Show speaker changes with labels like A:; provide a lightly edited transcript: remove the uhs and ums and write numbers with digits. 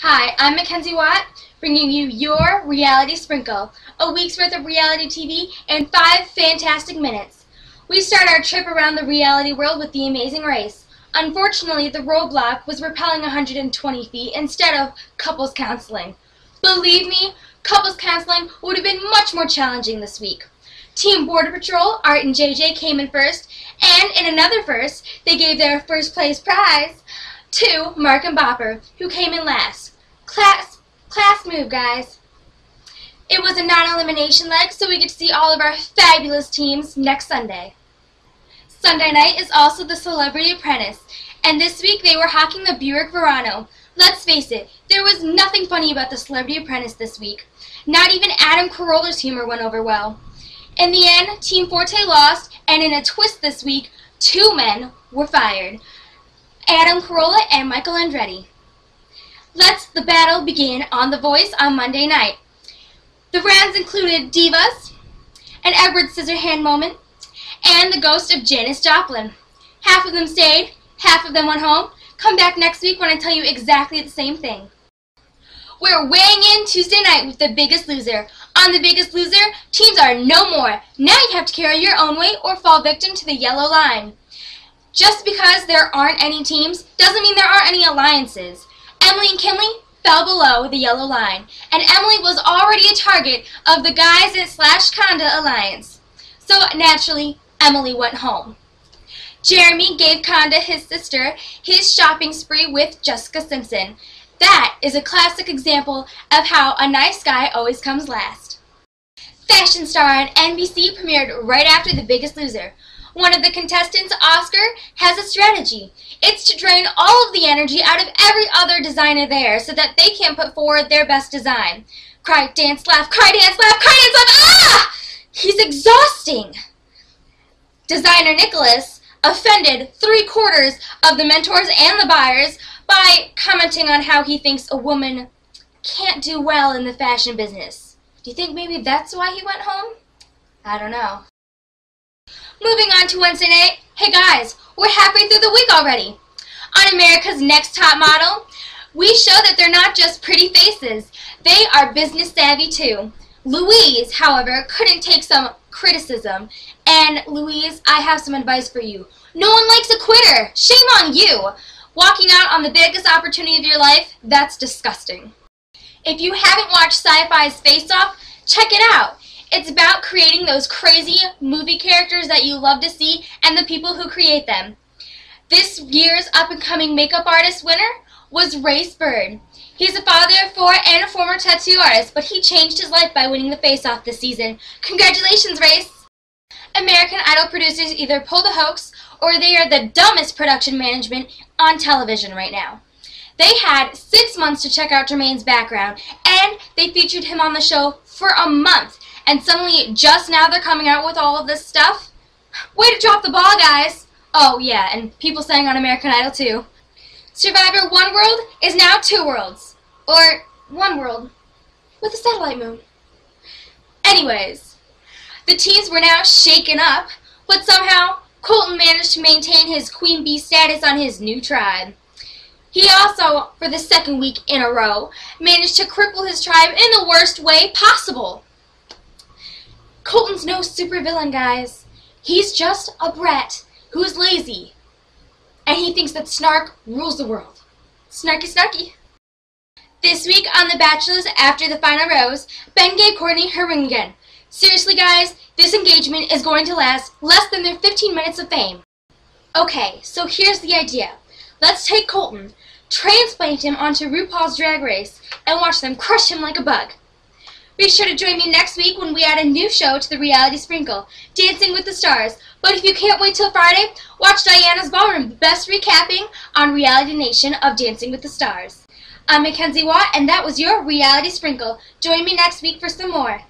A: Hi, I'm Mackenzie Watt, bringing you your Reality Sprinkle, a week's worth of reality TV in 5 fantastic minutes. We start our trip around the reality world with The Amazing Race. Unfortunately, the roadblock was rappelling 120 feet instead of couples counseling. Believe me, couples counseling would have been much more challenging this week. Team Border Patrol, Art and JJ, came in first, and in another first, they gave their first place prize to Mark and Bopper, who came in last. Class move, guys. It was a non-elimination leg, so we get to see all of our fabulous teams next Sunday. Sunday night is also the Celebrity Apprentice, and this week they were hawking the Buick Verano. Let's face it, there was nothing funny about the Celebrity Apprentice this week. Not even Adam Carolla's humor went over well. In the end, Team Forte lost, and in a twist this week, 2 men were fired. Adam Carolla and Michael Andretti. Let the battle begin on The Voice on Monday night. The rounds included Divas, an Edward Scissorhand moment, and the ghost of Janis Joplin. Half of them stayed, half of them went home. Come back next week when I tell you exactly the same thing. We're weighing in Tuesday night with The Biggest Loser. On The Biggest Loser, teams are no more. Now you have to carry your own weight or fall victim to the yellow line. Just because there aren't any teams doesn't mean there aren't any alliances. Emily and Kinley fell below the yellow line, and Emily was already a target of the Guys / Conda alliance. So naturally, Emily went home. Jeremy gave Conda, his sister, his shopping spree with Jessica Simpson. That is a classic example of how a nice guy always comes last. Fashion Star on NBC premiered right after The Biggest Loser. One of the contestants, Oscar, has a strategy. It's to drain all of the energy out of every other designer there so that they can't put forward their best design. Cry, dance, laugh, cry, dance, laugh, cry, dance, laugh. Ah! He's exhausting. Designer Nicholas offended 3/4 of the mentors and the buyers by commenting on how he thinks a woman can't do well in the fashion business. Do you think maybe that's why he went home? I don't know. Moving on to Wednesday night, hey guys, we're halfway through the week already. On America's Next Top Model, we show that they're not just pretty faces, they are business savvy too. Louise, however, couldn't take some criticism, and Louise, I have some advice for you. No one likes a quitter. Shame on you. Walking out on the biggest opportunity of your life, that's disgusting. If you haven't watched Sci-Fi's Face Off, check it out. It's about creating those crazy movie characters that you love to see and the people who create them. This year's up-and-coming makeup artist winner was Race Bird. He's a father of 4 and a former tattoo artist, but he changed his life by winning the Face Off this season. Congratulations, Race! American Idol producers either pull the hoax or they are the dumbest production management on television right now. They had 6 months to check out Jermaine's background, and they featured him on the show for a month. And suddenly, just now they're coming out with all of this stuff? Way to drop the ball, guys! Oh, yeah, and people sang on American Idol, too. Survivor One World is now 2 worlds. Or one world with a satellite moon. Anyways, the teams were now shaken up, but somehow Colton managed to maintain his Queen Bee status on his new tribe. He also, for the 2nd week in a row, managed to cripple his tribe in the worst way possible. Colton's no supervillain, guys. He's just a brat who's lazy. And he thinks that snark rules the world. Snarky, snarky. This week on The Bachelors, after the final rose, Ben gave Courtney her ring again. Seriously, guys, this engagement is going to last less than their 15 minutes of fame. Okay, so here's the idea. Let's take Colton, transplant him onto RuPaul's Drag Race, and watch them crush him like a bug. Be sure to join me next week when we add a new show to the Reality Sprinkle, Dancing with the Stars. But if you can't wait till Friday, watch Diana's Ballroom, the best recapping on Reality Nation of Dancing with the Stars. I'm Mackenzie Watt, and that was your Reality Sprinkle. Join me next week for some more.